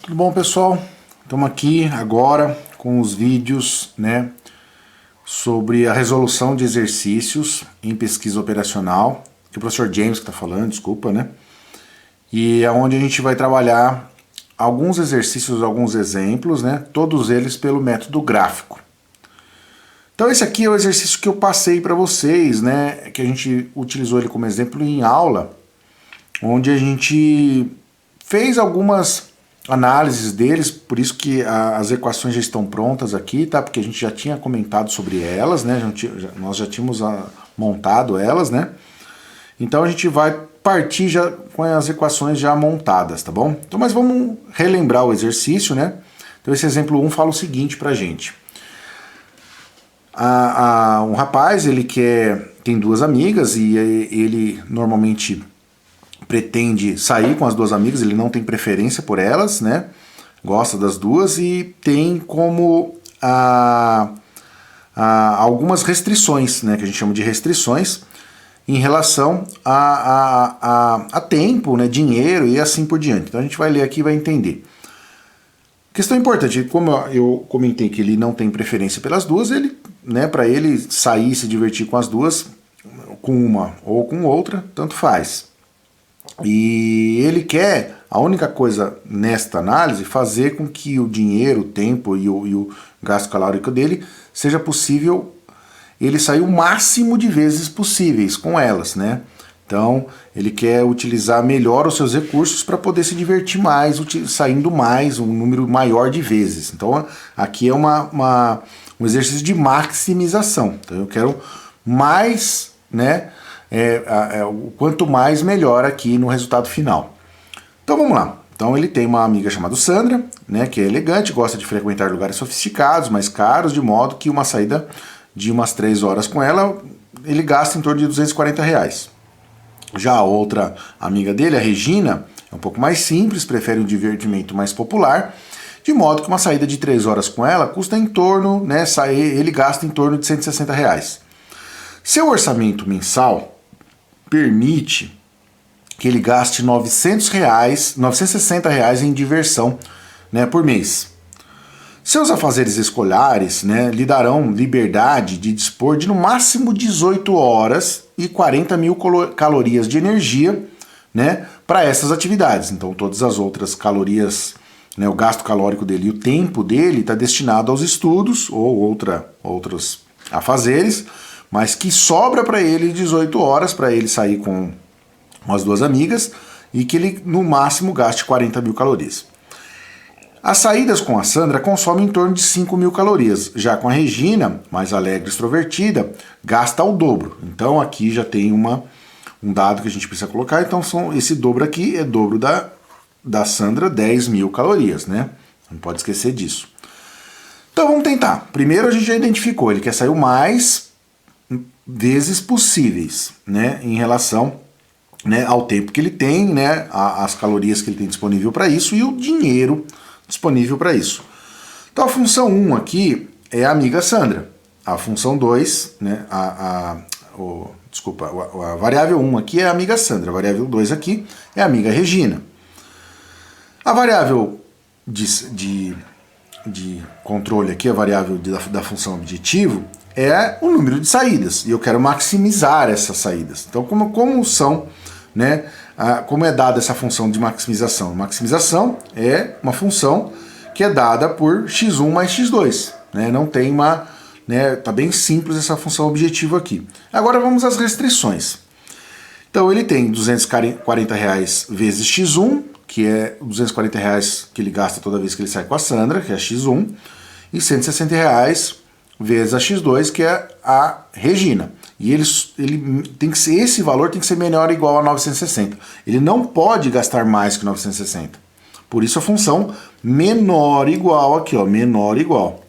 Tudo bom, pessoal? Estamos aqui agora com os vídeos, sobre a resolução de exercícios em pesquisa operacional, que o professor James que está falando, desculpa, E é onde a gente vai trabalhar alguns exercícios, alguns exemplos, Todos eles pelo método gráfico. Então esse aqui é o exercício que eu passei para vocês, Que a gente utilizou ele como exemplo em aula, onde a gente fez algumas análises deles, por isso que as equações já estão prontas aqui, tá? Porque a gente já tinha comentado sobre elas, nós já tínhamos montado elas, Então a gente vai partir já com as equações já montadas, tá bom? Então, mas vamos relembrar o exercício, Então esse exemplo 1 fala o seguinte pra gente. Um rapaz, ele tem duas amigas e ele normalmente pretende sair com as duas amigas, ele não tem preferência por elas, Gosta das duas e tem como algumas restrições, que a gente chama de restrições, em relação a tempo, dinheiro e assim por diante. Então a gente vai ler aqui e vai entender. Questão importante, como eu comentei que ele não tem preferência pelas duas, para ele sair e se divertir com as duas, com uma ou com outra, tanto faz. E ele quer, a única coisa nesta análise, fazer com que o dinheiro, o tempo e o gasto calórico dele seja possível ele sair o máximo de vezes possíveis com elas, Então, ele quer utilizar melhor os seus recursos para poder se divertir mais, saindo mais, um número maior de vezes. Então, aqui é um exercício de maximização. Então, eu quero mais, o quanto mais melhor aqui no resultado final. Então vamos lá. Então ele tem uma amiga chamada Sandra, que é elegante, gosta de frequentar lugares sofisticados, mais caros, de modo que uma saída de umas 3 horas com ela, ele gasta em torno de R$240. Já a outra amiga dele, a Regina, é um pouco mais simples, prefere um divertimento mais popular, de modo que uma saída de 3 horas com ela custa em torno, ele gasta em torno de R$160. Seu orçamento mensal permite que ele gaste R$960 em diversão, por mês. Seus afazeres escolares, lhe darão liberdade de dispor de no máximo 18 horas e 40 mil calorias de energia, para essas atividades. Então todas as outras calorias, o gasto calórico dele e o tempo dele está destinado aos estudos ou outros afazeres, mas que sobra para ele 18 horas para ele sair com as duas amigas e que ele no máximo gaste 40 mil calorias. As saídas com a Sandra consomem em torno de 5 mil calorias, já com a Regina, mais alegre e extrovertida, gasta o dobro. Então aqui já tem um dado que a gente precisa colocar, então esse dobro aqui é dobro da Sandra, 10 mil calorias, Não pode esquecer disso. Então vamos tentar. Primeiro a gente já identificou, ele quer sair o mais vezes possíveis, em relação ao tempo que ele tem, as calorias que ele tem disponível para isso e o dinheiro disponível para isso. Então a função 1 aqui é a amiga Sandra. A função 2, a variável 1 aqui é a amiga Sandra, a variável 2 aqui é a amiga Regina. A variável de controle aqui, a variável da função objetivo, é o número de saídas, e eu quero maximizar essas saídas. Então, como são, como é dada essa função de maximização? Maximização é uma função que é dada por x1 mais x2, Não tem tá bem simples essa função objetivo aqui. Agora vamos às restrições. Então ele tem R$240 vezes x1, que é R$240 que ele gasta toda vez que ele sai com a Sandra, que é x1, e R$160 vezes a x2, que é a Regina. E ele tem que ser, esse valor tem que ser menor ou igual a 960. Ele não pode gastar mais que 960. Por isso a função menor igual aqui, menor igual,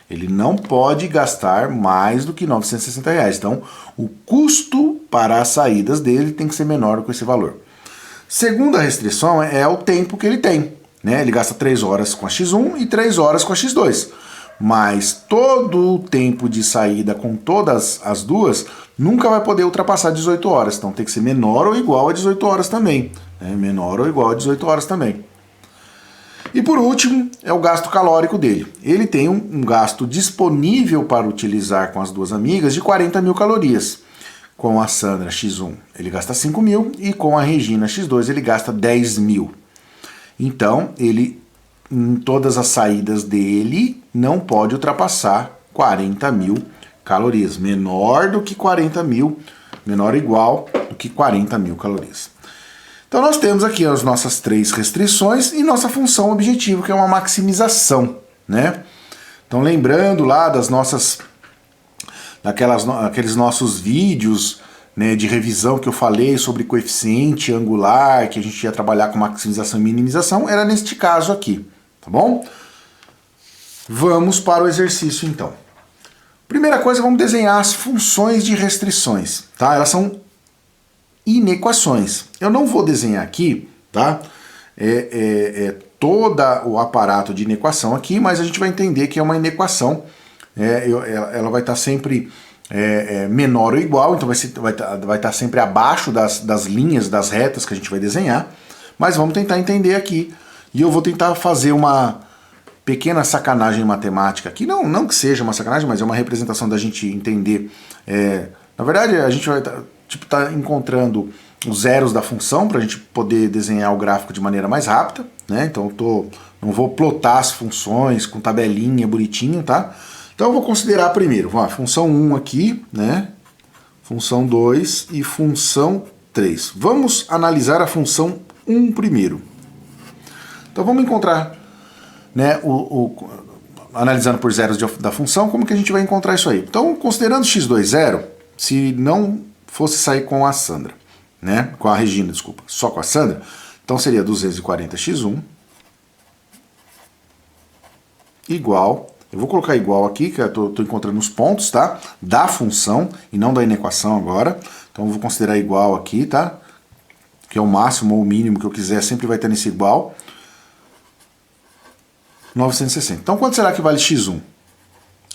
Ele não pode gastar mais do que R$960. Então, o custo para as saídas dele tem que ser menor que esse valor. Segunda restrição é o tempo que ele tem, Ele gasta 3 horas com a x1 e 3 horas com a x2. Mas todo o tempo de saída com todas as duas nunca vai poder ultrapassar 18 horas. Então tem que ser menor ou igual a 18 horas também. Menor ou igual a 18 horas também. E por último, é o gasto calórico dele. Ele tem um gasto disponível para utilizar com as duas amigas de 40.000 calorias. Com a Sandra X1 ele gasta 5.000 e com a Regina X2 ele gasta 10.000. Então, ele, em todas as saídas dele, não pode ultrapassar 40.000 calorias. Menor do que 40.000, menor ou igual do que 40.000 calorias. Então nós temos aqui as nossas 3 restrições e nossa função objetivo, que é uma maximização, né? Então lembrando lá das nossas, aqueles nossos vídeos, né, de revisão que eu falei sobre coeficiente angular, que a gente ia trabalhar com maximização e minimização, era neste caso aqui, tá bom? Vamos para o exercício então. Primeira coisa, vamos desenhar as funções de restrições, tá? Elas são inequações. Eu não vou desenhar aqui, tá? Todo o aparato de inequação aqui, mas a gente vai entender que é uma inequação. Ela vai estar sempre menor ou igual, então vai estar sempre abaixo das linhas, das retas que a gente vai desenhar. Mas vamos tentar entender aqui. E eu vou tentar fazer uma pequena sacanagem matemática aqui. Não que seja uma sacanagem, mas é uma representação da gente entender. Na verdade, a gente vai tá encontrando os zeros da função para a gente poder desenhar o gráfico de maneira mais rápida, né? Então não vou plotar as funções com tabelinha bonitinho, tá? Então eu vou considerar primeiro, função 1 aqui, né? Função 2 e função 3. Vamos analisar a função 1 primeiro. Então vamos encontrar, né, analisando por zeros da função, como que a gente vai encontrar isso aí? Então, considerando x2 zero, se não fosse sair com a Sandra, né? Com a Regina, desculpa, só com a Sandra, então seria 240x1 igual, eu vou colocar igual aqui, que eu tô encontrando os pontos, tá? Da função e não da inequação agora. Então eu vou considerar igual aqui, tá? Que é o máximo ou o mínimo que eu quiser, sempre vai estar nesse igual. 960. Então quanto será que vale x1?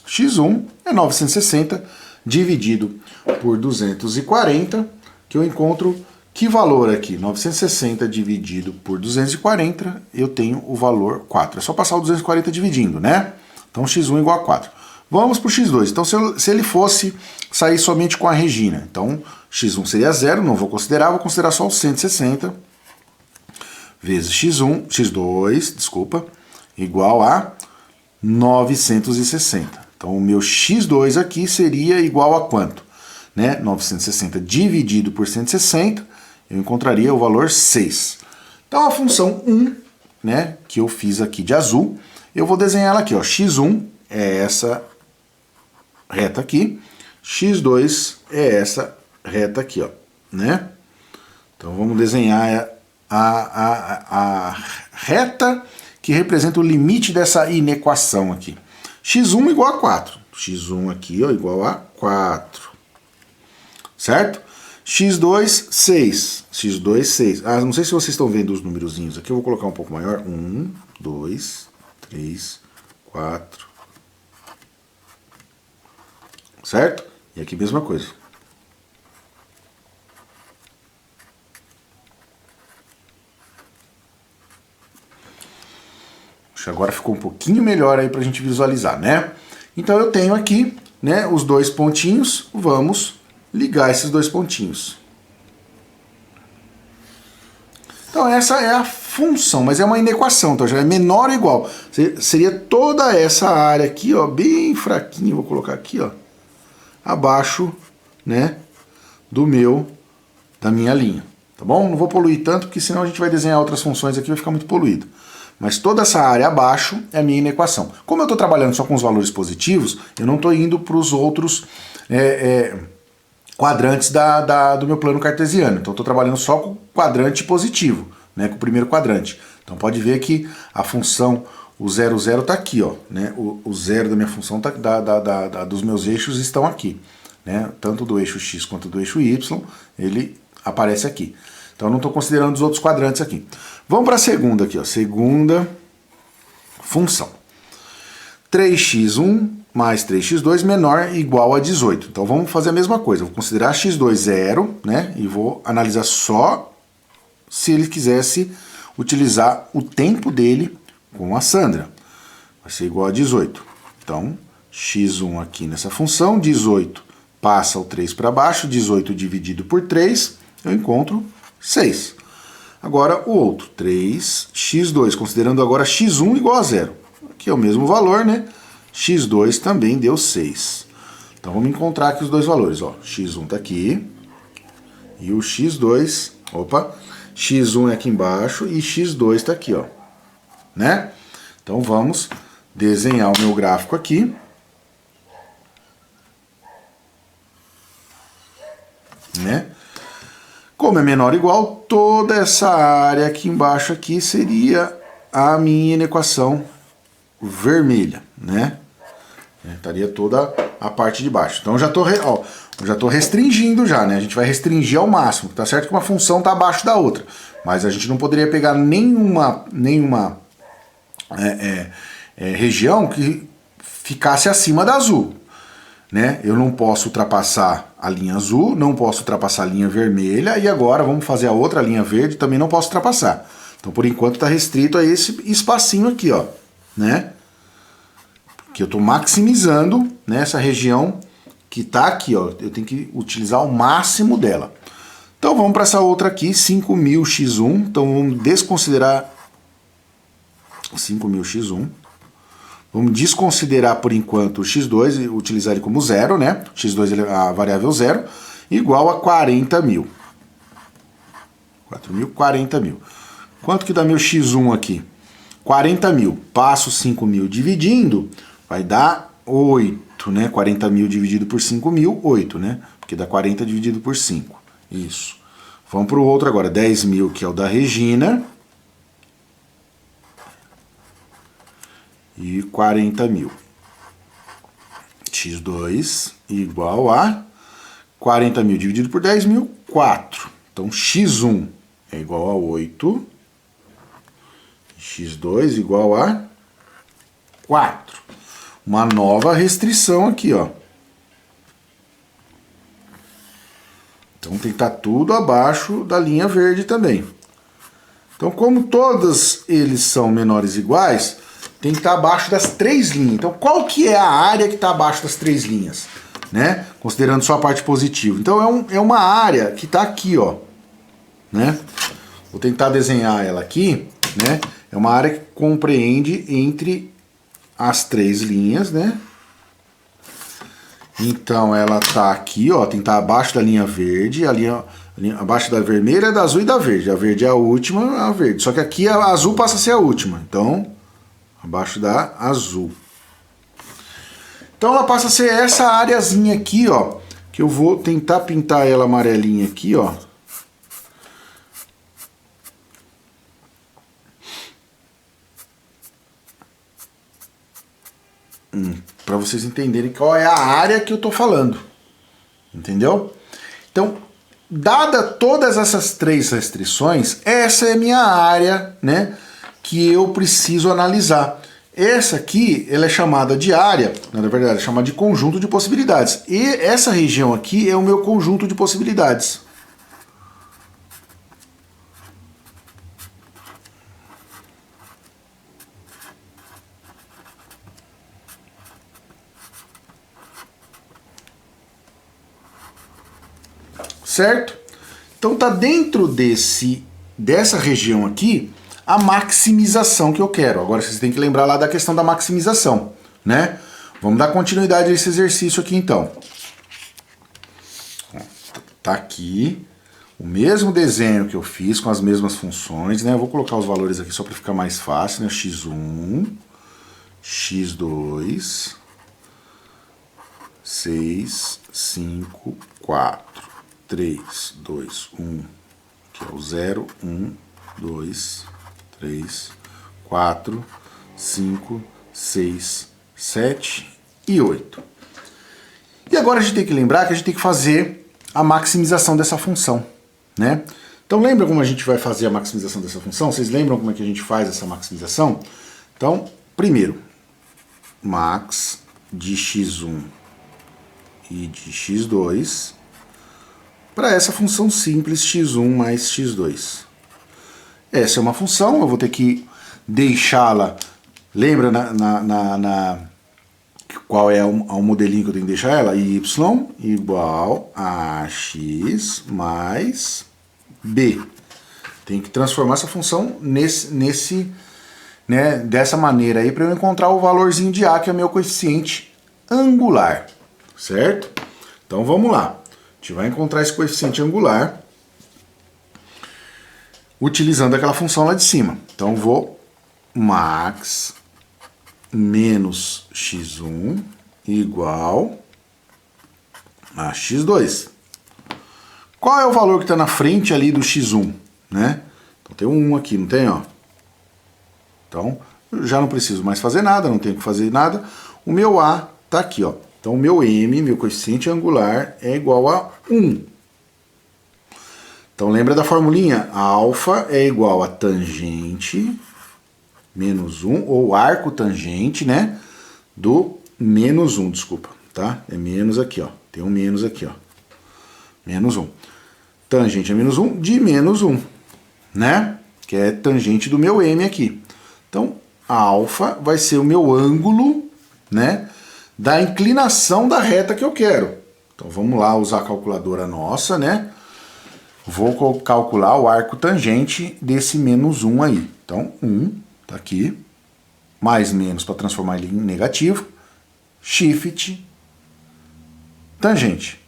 x1 é 960 dividido por 240, que eu encontro que valor aqui? 960 dividido por 240, eu tenho o valor 4. É só passar o 240 dividindo, né? Então x1 igual a 4. Vamos para o x2. Então se ele fosse sair somente com a Regina, então x1 seria 0, não vou considerar só o 160 vezes x2, desculpa, igual a 960. Então o meu x2 aqui seria igual a quanto? Né? 960 dividido por 160, eu encontraria o valor 6. Então a função 1, né, que eu fiz aqui de azul, eu vou desenhar ela aqui, ó. x1 é essa reta aqui, x2 é essa reta aqui, ó, né? Então vamos desenhar a reta que representa o limite dessa inequação aqui. x1 igual a 4. x1 aqui, ó, igual a 4. Certo? x2, 6. x2, 6. Ah, não sei se vocês estão vendo os numerozinhos aqui. Eu vou colocar um pouco maior. 1, 2, 3, 4. Certo? E aqui mesma coisa. Acho que agora ficou um pouquinho melhor aí pra gente visualizar, né? Então eu tenho aqui, né, os dois pontinhos. Vamos ligar esses dois pontinhos. Então essa é a função, mas é uma inequação, então já é menor ou igual. Seria toda essa área aqui, ó, bem fraquinha, vou colocar aqui, ó, abaixo, né, da minha linha, tá bom? Não vou poluir tanto, porque senão a gente vai desenhar outras funções aqui e vai ficar muito poluído. Mas toda essa área abaixo é a minha inequação. Como eu estou trabalhando só com os valores positivos, eu não estou indo para os outros quadrantes do meu plano cartesiano. Então eu estou trabalhando só com o quadrante positivo, né, com o primeiro quadrante. Então pode ver que a função, o 0, 0 está aqui, ó, né, o zero da minha função dos meus eixos estão aqui, né, tanto do eixo x quanto do eixo y, ele aparece aqui. Então eu não estou considerando os outros quadrantes aqui. Vamos para a segunda aqui, ó, segunda função. 3x1 mais 3x2 menor ou igual a 18. Então vamos fazer a mesma coisa. Vou considerar x2 zero, né? E vou analisar só se ele quisesse utilizar o tempo dele com a Sandra. Vai ser igual a 18. Então, x1 aqui nessa função, 18 passa o 3 para baixo, 18 dividido por 3, eu encontro 6. Agora o outro, 3x2, considerando agora x1 igual a 0. Aqui é o mesmo valor, né? x2 também deu 6. Então vamos encontrar aqui os dois valores, ó. x1 está aqui e o x2, opa, x1 é aqui embaixo e x2 está aqui, ó, né? Então vamos desenhar o meu gráfico aqui. Né? Como é menor ou igual, toda essa área aqui embaixo aqui seria a minha equação vermelha, né? Estaria toda a parte de baixo. Então já estou restringindo já, né? A gente vai restringir ao máximo. Tá certo que uma função está abaixo da outra, mas a gente não poderia pegar nenhuma região que ficasse acima da azul, né? Eu não posso ultrapassar a linha azul, não posso ultrapassar a linha vermelha, e agora vamos fazer a outra linha verde, também não posso ultrapassar. Então, por enquanto, está restrito a esse espacinho aqui, ó, né? Que eu estou maximizando, né, essa região que está aqui, ó. Eu tenho que utilizar o máximo dela. Então, vamos para essa outra aqui, 5.000x1. Então, vamos desconsiderar 5.000x1. Vamos desconsiderar por enquanto o x2 e utilizar ele como zero, né? x2 é a variável zero, igual a 40.000. 40.000. Quanto que dá meu x1 aqui? 40.000. Passo 5.000 dividindo, vai dar 8, né? 40.000 dividido por 5.000, 8, né? Porque dá 40 dividido por 5. Isso. Vamos para o outro agora, 10.000, que é o da Regina. E 40.000. x2 igual a 40.000 dividido por 10.000, 4. Então, x1 é igual a 8. x2 igual a 4. Uma nova restrição aqui, ó. Então, tem que estar tudo abaixo da linha verde também. Então, como todos eles são menores ou iguais, tem que estar abaixo das 3 linhas. Então, qual que é a área que está abaixo das 3 linhas? Né? Considerando só a parte positiva. Então, é uma área que está aqui, ó. Né? Vou tentar desenhar ela aqui, né? É uma área que compreende entre as 3 linhas, né? Então, ela está aqui, ó. Tem que estar abaixo da linha verde, abaixo da vermelha, da azul e da verde. A verde é a última, a verde. Só que aqui a azul passa a ser a última. Então, abaixo da azul. Então ela passa a ser essa areazinha aqui, ó, que eu vou tentar pintar ela amarelinha aqui, ó. Para vocês entenderem qual é a área que eu tô falando. Entendeu? Então, dada todas essas 3 restrições, essa é a minha área, né, que eu preciso analisar. Essa aqui, ela é chamada de área, na verdade, é chamada de conjunto de possibilidades. E essa região aqui é o meu conjunto de possibilidades. Certo? Então tá dentro dessa região aqui a maximização que eu quero. Agora vocês têm que lembrar lá da questão da maximização, né? Vamos dar continuidade a esse exercício aqui então. Tá aqui o mesmo desenho que eu fiz com as mesmas funções, né? Eu vou colocar os valores aqui só para ficar mais fácil, né? x1, x2, 6, 5, 4, 3, 2, 1, que é o 0, 1, 2, 3, 4, 5, 6, 7 e 8. E agora a gente tem que lembrar que a gente tem que fazer a maximização dessa função, né? Então lembra como a gente vai fazer a maximização dessa função? Vocês lembram como é que a gente faz essa maximização? Então, primeiro, max de x1 e de x2 para essa função simples x1 mais x2. Essa é uma função, eu vou ter que deixá-la, lembra qual é o modelinho que eu tenho que deixar ela? Y igual a x mais b. Tem que transformar essa função dessa maneira aí para eu encontrar o valorzinho de A, que é o meu coeficiente angular, certo? Então vamos lá. A gente vai encontrar esse coeficiente angular utilizando aquela função lá de cima. Então vou max menos x1 igual a x2. Qual é o valor que está na frente ali do x1? Né? Então tem um 1 aqui, não tem? Ó? Então eu já não preciso mais fazer nada, não tenho que fazer nada. O meu A está aqui. Ó. Então o meu M, meu coeficiente angular, é igual a 1. Então lembra da formulinha? A alfa é igual a tangente menos 1, ou arco tangente, né? Do menos 1, desculpa, tá? É menos aqui, ó. Tem um menos aqui, ó. Menos 1. Tangente é menos 1 de menos 1, né? Que é tangente do meu M aqui. Então, a alfa vai ser o meu ângulo, né? Da inclinação da reta que eu quero. Então, vamos lá usar a calculadora nossa, né? Vou calcular o arco tangente desse menos 1 aí. Então, 1, tá aqui. Mais menos para transformar ele em negativo. Shift, tangente.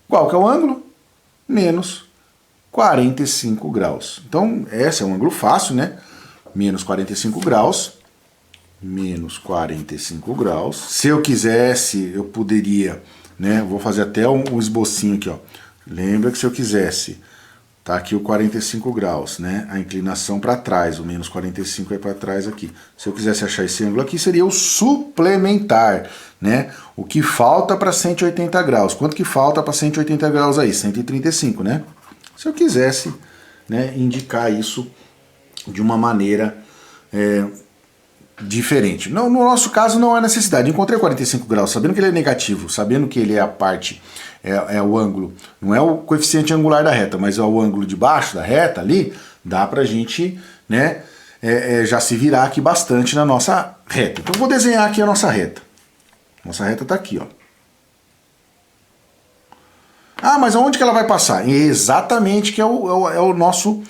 Qual que é o ângulo? Menos 45 graus. Então, esse é um ângulo fácil, né? Menos 45 graus. Menos 45 graus. Se eu quisesse, eu poderia, né? Vou fazer até um esbocinho aqui, ó. Lembra que se eu quisesse, tá aqui o 45 graus, né? A inclinação para trás, o menos 45 é para trás aqui. Se eu quisesse achar esse ângulo aqui, seria o suplementar, né? O que falta para 180 graus. Quanto que falta para 180 graus aí? 135, né? Se eu quisesse, né, indicar isso de uma maneira diferente. Não, no nosso caso não há necessidade. Encontrei 45 graus, sabendo que ele é negativo, sabendo que ele é a parte, é o ângulo, não é o coeficiente angular da reta, mas é o ângulo de baixo da reta ali, dá pra gente, né, já se virar aqui bastante na nossa reta. Então eu vou desenhar aqui a nossa reta. Nossa reta tá aqui, ó. Ah, mas aonde que ela vai passar? Exatamente, que é o nosso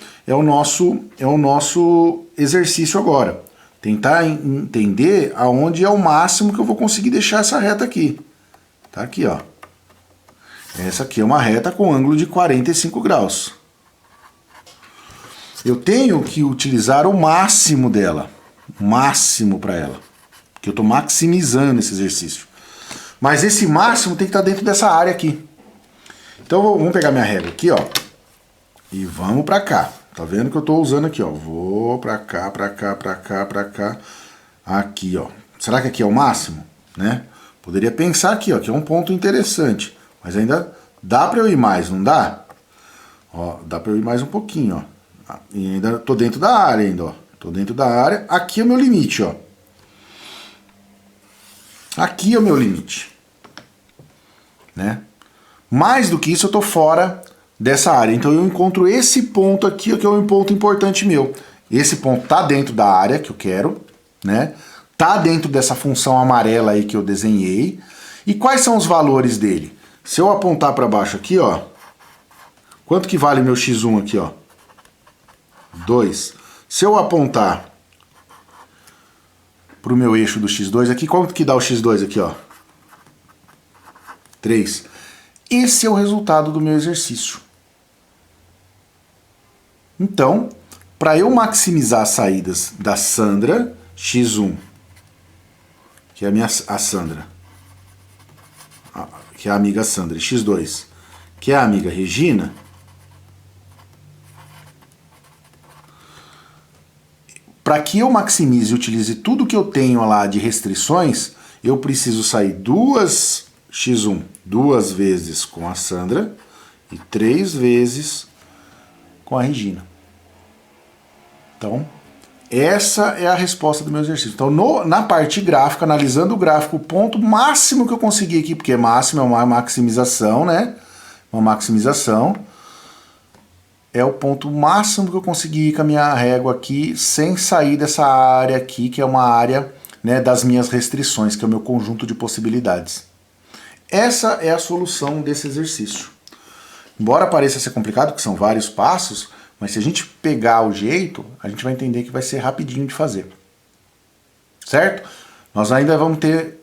exercício agora. Tentar entender aonde é o máximo que eu vou conseguir deixar essa reta aqui. Tá aqui, ó. Essa aqui é uma reta com ângulo de 45 graus. Eu tenho que utilizar o máximo dela. O máximo para ela. Porque eu estou maximizando esse exercício. Mas esse máximo tem que estar dentro dessa área aqui. Então vamos pegar minha régua aqui, ó. E vamos para cá. Tá vendo que eu estou usando aqui, ó. Vou para cá, para cá, para cá, para cá. Aqui, ó. Será que aqui é o máximo? Né? Poderia pensar aqui, ó, que é um ponto interessante. Mas ainda dá para eu ir mais, não dá? Ó, dá para eu ir mais um pouquinho, ó. E ainda tô dentro da área ainda, ó. Tô dentro da área. Aqui é o meu limite, ó. Aqui é o meu limite. Né? Mais do que isso, eu tô fora dessa área. Então eu encontro esse ponto aqui, que é um ponto importante meu. Esse ponto tá dentro da área que eu quero, né? Tá dentro dessa função amarela aí que eu desenhei. E quais são os valores dele? Se eu apontar para baixo aqui, ó, quanto que vale meu x1 aqui, ó? 2. Se eu apontar para o meu eixo do x2 aqui, quanto que dá o x2 aqui, ó? 3. Esse é o resultado do meu exercício. Então, para eu maximizar as saídas da Sandra, x1, que é a Sandra, que é a amiga Sandra, e x2, que é a amiga Regina, para que eu maximize e utilize tudo que eu tenho lá de restrições, eu preciso sair x1 duas vezes com a Sandra e 3 vezes com a Regina. Então, essa é a resposta do meu exercício. Então, na parte gráfica, analisando o gráfico, o ponto máximo que eu consegui aqui, porque máximo é uma maximização, né? Uma maximização. é o ponto máximo que eu consegui ir com a minha régua aqui, sem sair dessa área aqui, que é uma área, né, das minhas restrições, que é o meu conjunto de possibilidades. Essa é a solução desse exercício. Embora pareça ser complicado, que são vários passos, mas se a gente pegar o jeito, a gente vai entender que vai ser rapidinho de fazer. Certo? Nós ainda vamos ter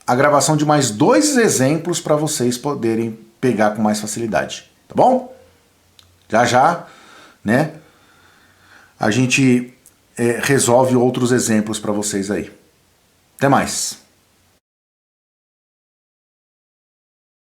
a gravação de mais 2 exemplos para vocês poderem pegar com mais facilidade. Tá bom? Já já, né? A gente resolve outros exemplos para vocês aí. Até mais!